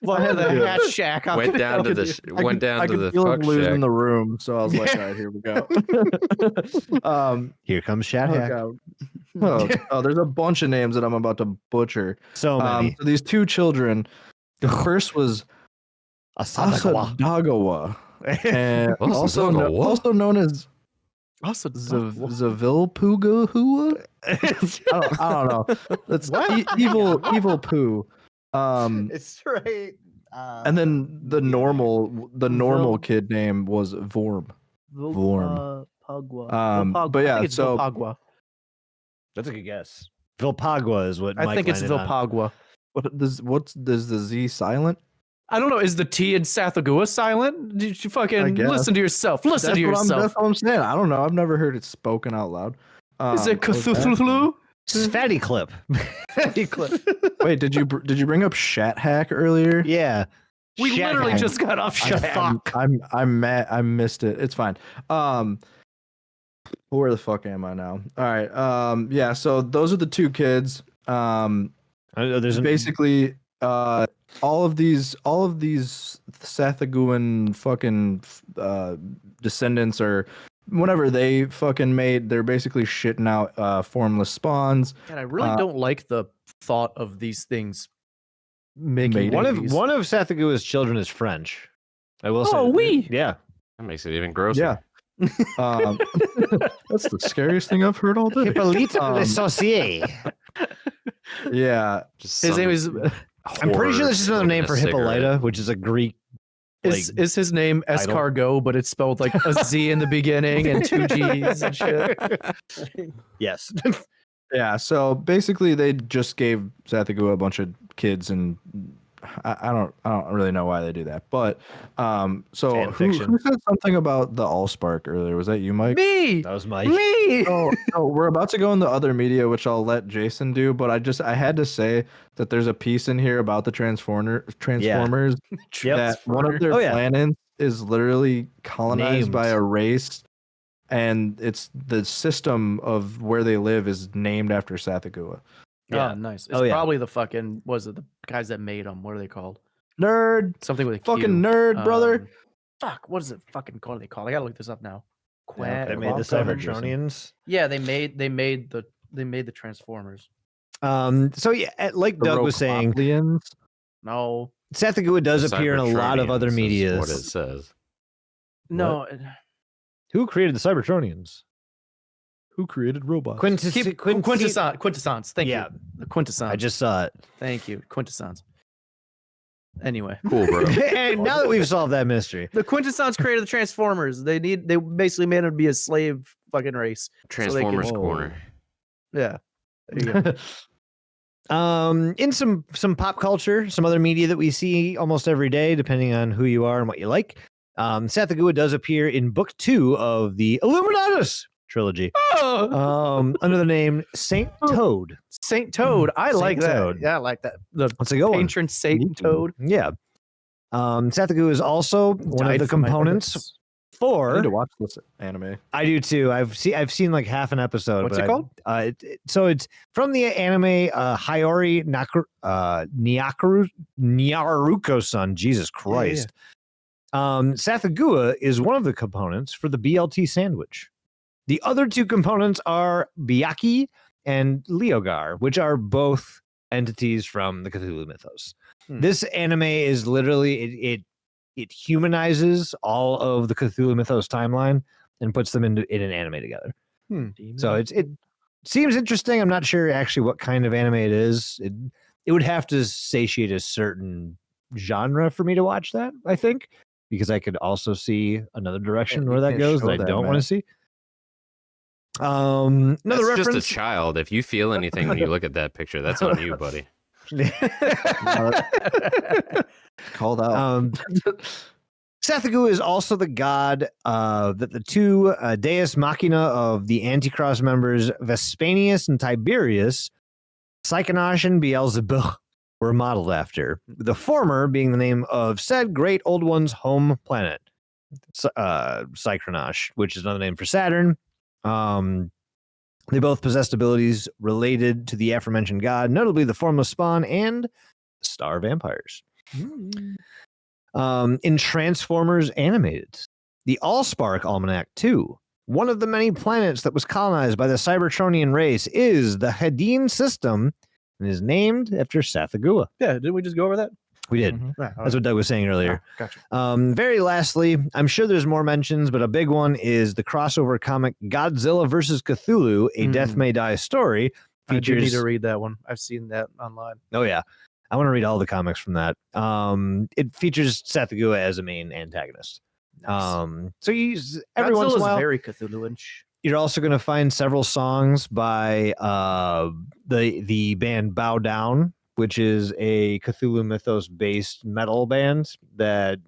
Well, the Hat Shack. How went can I down to help the you? went down I to could the feel fuck him losing shack. the room, so I was like, all right, here we go. Here comes Shat Oh, Hack. God. There's a bunch of names that I'm about to butcher. So many. So these 2 children, the first was Tsathoggua. Tsathoggua, and Tsathoggua? also known as Also, Zavilpuguhua. I don't know. That's evil poo. It's right. And then the normal kid name was Vorm. Vorm. Pagua. But yeah, I think it's so Vilpagua. That's a good guess. Vilpagua is what I Mike think it's landed on. Vilpagua. what's the Z silent? I don't know. Is the T in Tsathoggua silent? Did you I fucking guess. listen to yourself? Listen to That's yourself. what I'm saying. I don't know. I've never heard it spoken out loud. Is it I was asking. Cthulhu? Fatty clip. Fatty clip. Wait, did you bring up Shat Hack earlier? Yeah. We Shat literally Hack. just got off Shathak. I'm mad. I missed it. It's fine. Where the fuck am I now? All right. Yeah. So those are the 2 kids. There's Basically, all of these Tsathoguan fucking descendants are whenever they fucking made, they're basically shitting out formless spawns. And I really don't like the thought of these things making Mating. babies. one of Tsathogua's children is French. I will say. Oh, oui. Yeah. That makes it even grosser. Yeah. That's the scariest thing I've heard all day. Hippolyte le Saucier. Yeah. Just His name some is I'm pretty sure horror this is another smoking name a for cigarette. Hippolyta, which is a Greek. is his name title. Escargot, but it's spelled like a Z in the beginning and 2 G's and shit. Yes. Yeah, so basically they just gave Tsathoggua a bunch of kids, and I don't really know why they do that. But so Fan who fiction. said something about the Allspark earlier? Was that you, Mike? Me! That was Mike. Me! Oh, no, we're about to go in the other media, which I'll let Jason do. But I had to say that there's a piece in here about the Transformers. Yep. That one of their Oh, yeah. planets is literally colonized by Named. a race, and it's the system of where they live is named after Tsathoggua. Yeah. Oh, nice. It's Oh, yeah. probably the fucking, was it the guys that made them? What are they called? Nerd, Something with a fucking Q. nerd, brother. Fuck, what is it fucking called? They called? I gotta look this up now. Yeah, They made the Qualcomm. Cybertronians. Yeah, they made the Transformers. So yeah, like The Doug was saying, Rockoplians. No, Tsathoggua does The appear in a lot of other Cybertronians is media. What it says. no. Who created the Cybertronians? Who created robots? Quintessence. Thank Yeah. you. The quintessence. I just saw it. Thank you. Quintessence. Anyway, Cool, bro. And now that we've solved that mystery, the quintessence created the Transformers. They basically made them to be a slave fucking race. Transformers can- corner. Yeah. There you go. in some pop culture, some other media that we see almost every day, depending on who you are and what you like. Tsathoggua does appear in book 2 of the Illuminatus trilogy, under the name Saint Toad. Saint Toad. I Saint like that. Toad. Yeah, I like that. The That's a good one. patron Saint Toad. Yeah. Tsathoggua is also one of Died the for my components efforts. I for. need to watch this anime. I do too. I've seen like half an episode. What's but it called? So it's from the anime Hayori Nyaruko-san. Jesus Christ. Tsathoggua is one of the components for the BLT sandwich. The other two components are Byakhee and Leogar, which are both entities from the Cthulhu mythos. This anime is literally it humanizes all of the Cthulhu mythos timeline and puts them in an anime together. So it seems interesting. I'm not sure actually what kind of anime it is. It would have to satiate a certain genre for me to watch that, I think, because I could also see another direction You where that can't goes show that I that, don't want to Matt. see. Another That's reference. just a child. If you feel anything when you look at that picture, that's on you, buddy. Called out. Tsathoggua is also the god that the two Deus Machina of the Anticross members Vespanius and Tiberius, Psychonosh and Beelzebub, were modeled after. The former being the name of said great old one's home planet, Psychonosh, which is another name for Saturn. They both possessed abilities related to the aforementioned god, notably the formless spawn and star vampires. In Transformers Animated, the Allspark Almanac 2, one of the many planets that was colonized by the Cybertronian race is the Hadeen system and is named after Tsathoggua. Yeah, didn't we just go over that? We did. That's what Doug was saying earlier. Gotcha. Very lastly, I'm sure there's more mentions, but a big one is the crossover comic Godzilla vs. Cthulhu, A Death May Die story. I do need Features. to read that one. I've seen that online. Oh, yeah. I want to read all the comics from that. It features Tsathoggua as a main antagonist. So you every once in a while, very Cthulhu-ish. you're also going to find several songs by the band Bow Down, which is a Cthulhu mythos based metal band that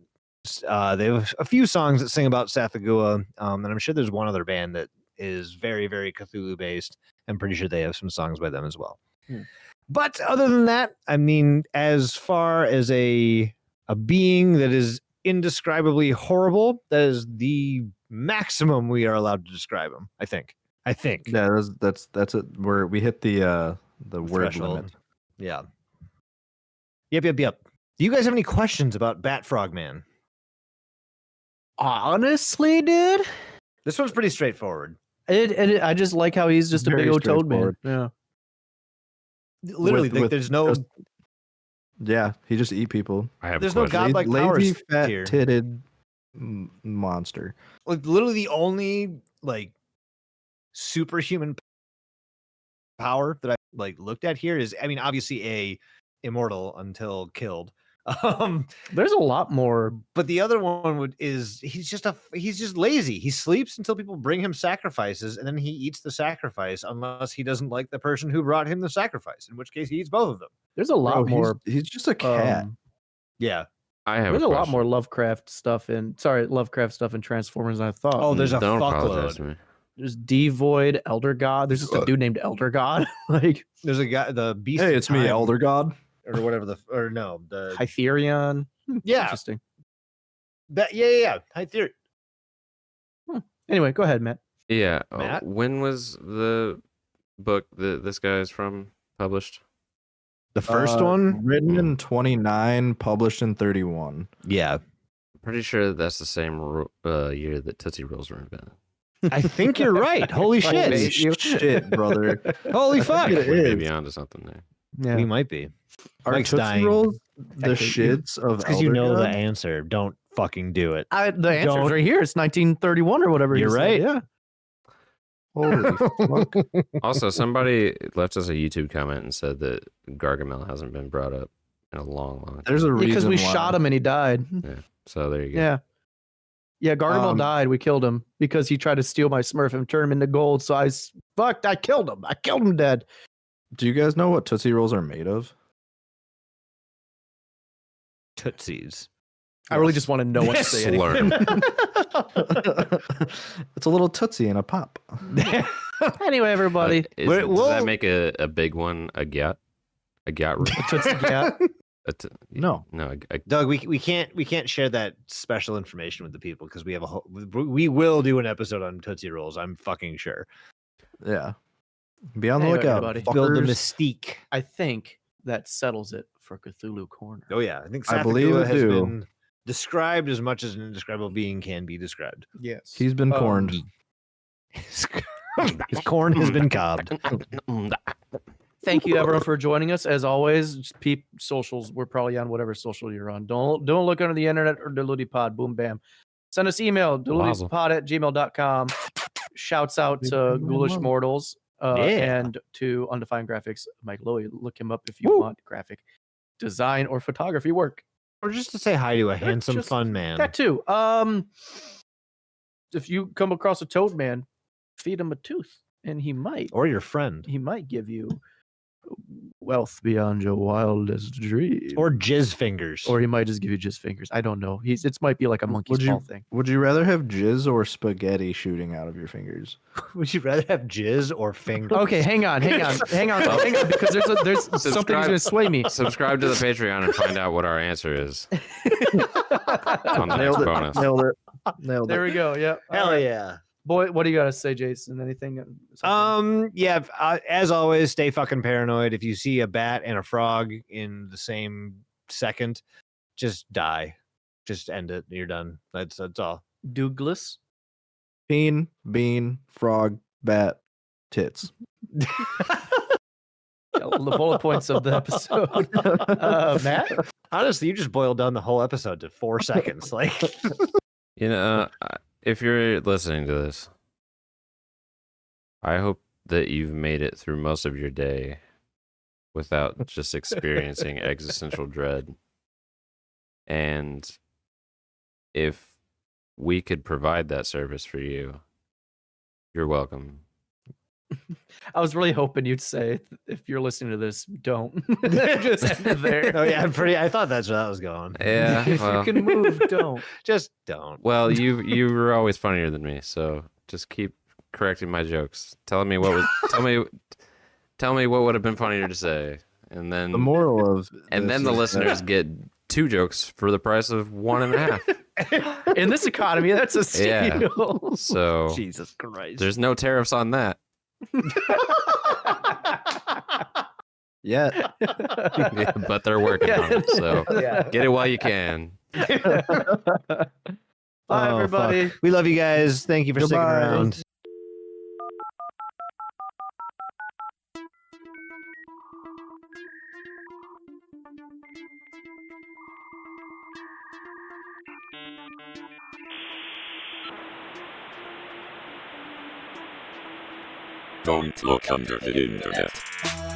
they have a few songs that sing about Tsathoggua, and I'm sure there's one other band that is very, very Cthulhu based. I'm pretty sure they have some songs by them as well. But other than that, I mean, as far as a being that is indescribably horrible, that is the maximum we are allowed to describe him. I think. Yeah, that's it. Where we hit the word Threshold. limit. Yeah. Yep. Do you guys have any questions about Bat Frog Man? Honestly, dude, This one's pretty straightforward. I just like how he's just a Very big old toad man. straightforward. Yeah. Literally, With there's no Yeah, he just eat people. I have There's no questions. godlike Lazy, powers here. fat-titted monster. like literally the only like superhuman power that I like looked at here is, I mean, obviously immortal until killed. There's a lot more. But the other one is he's just lazy. He sleeps until people bring him sacrifices, and then he eats the sacrifice unless he doesn't like the person who brought him the sacrifice, in which case he eats both of them. There's a lot Bro, more. He's just a cat. Yeah. I have There's a a lot question. more Lovecraft stuff in Transformers than I thought. Oh, there's a Don't apologize fuckload. to me. There's Devoid, Elder God. There's just a dude named Elder God. Like There's a guy, the beast. Hey, of it's me, Time, Elder God. or whatever the Hytherion. yeah, Interesting. yeah. High theory. Anyway, go ahead, Matt. Yeah. Matt? When was the book that this guy is from published? The first one. Written in 29, published in 31. Yeah, Pretty sure that's the same year that Tootsie Rolls were invented. I think you're right. Holy Holy shit! Shit, brother. Holy fuck! It We may is. be onto something there. Yeah. We might be. Are Mike's Tootsie dying. Rolls the Technically, shits of Because you Elder know the God? answer. Don't fucking do it. The answer's Don't- right here. It's 1931 or whatever. You're he said. right. Yeah. Holy fuck. Also, somebody left us a YouTube comment and said that Gargamel hasn't been brought up in a long, long time. There's a reason Because we why. shot him and he died. So there you go. Yeah. Yeah, Gargamel Um, died. We killed him because he tried to steal my Smurf and turn him into gold. So I killed him. I killed him dead. Do you guys know what Tootsie Rolls are made of? Tootsies. I really just want to know what to say. Slurp. It's a little Tootsie and a pop. Anyway, everybody. Does Well- that make a big one a gyat? A gyat root? Tootsie Cat. No. no. Doug, we can't share that special information with the people because we have we will do an episode on Tootsie Rolls. I'm fucking sure. Yeah. Be on the Anyway, lookout. everybody. Build the fuckers. mystique. I think that settles it for Cthulhu Corner. Oh yeah, I think I believe Tsathoggua it has do. been described as much as an indescribable being can be described. Yes. He's been corned. His corn has been cobbed. Thank you everyone for joining us. As always, just peep socials. We're probably on whatever social you're on. Don't look under the internet or DeludiePod. Boom bam. Send us email, deludipod@gmail.com. Shouts out to Ghoulish Mortals and to Undefined Graphics, Mike Lowy. Look him up if you want graphic design or photography work. Or just to say hi to a handsome, fun man. That too. If you come across a toad man, feed him a tooth, and he might. Or your friend. He might give you wealth beyond your wildest dreams. Or jizz fingers. Or he might just give you just fingers. I don't know. It might be like a monkey's paw thing. Would you rather have jizz or spaghetti shooting out of your fingers? Would you rather have jizz or fingers? Okay, hang on, because there's something that's gonna sway me. Subscribe to the Patreon and find out what our answer is. On the next bonus. Nailed it. There we go. Yeah. Hell yeah. Boy, what do you got to say, Jason? Anything? Yeah. As always, stay fucking paranoid. If you see a bat and a frog in the same second, just die. Just end it. You're done. That's all. Douglas. Bean, frog, bat, tits. The bullet points of the episode. Matt? Honestly, you just boiled down the whole episode to 4 seconds. Like, if you're listening to this, I hope that you've made it through most of your day without just experiencing existential dread. And if we could provide that service for you, you're welcome. I was really hoping you'd say, if you're listening to this, don't. Just end it there. oh yeah, I thought that's where that was going. Yeah, If you can move, don't. Just don't. Well, you were always funnier than me, so just keep correcting my jokes. Tell me what would have been funnier to say, and then The moral of and this then the is listeners that- get 2 jokes for the price of 1.5. In this economy, that's a steal. Yeah. So Jesus Christ. there's no tariffs on that. Yeah. Yeah, but they're working on it, so get it while you can. Bye, everybody. Fuck. We love you guys. Thank you for sticking Goodbye. around. Don't look under the internet.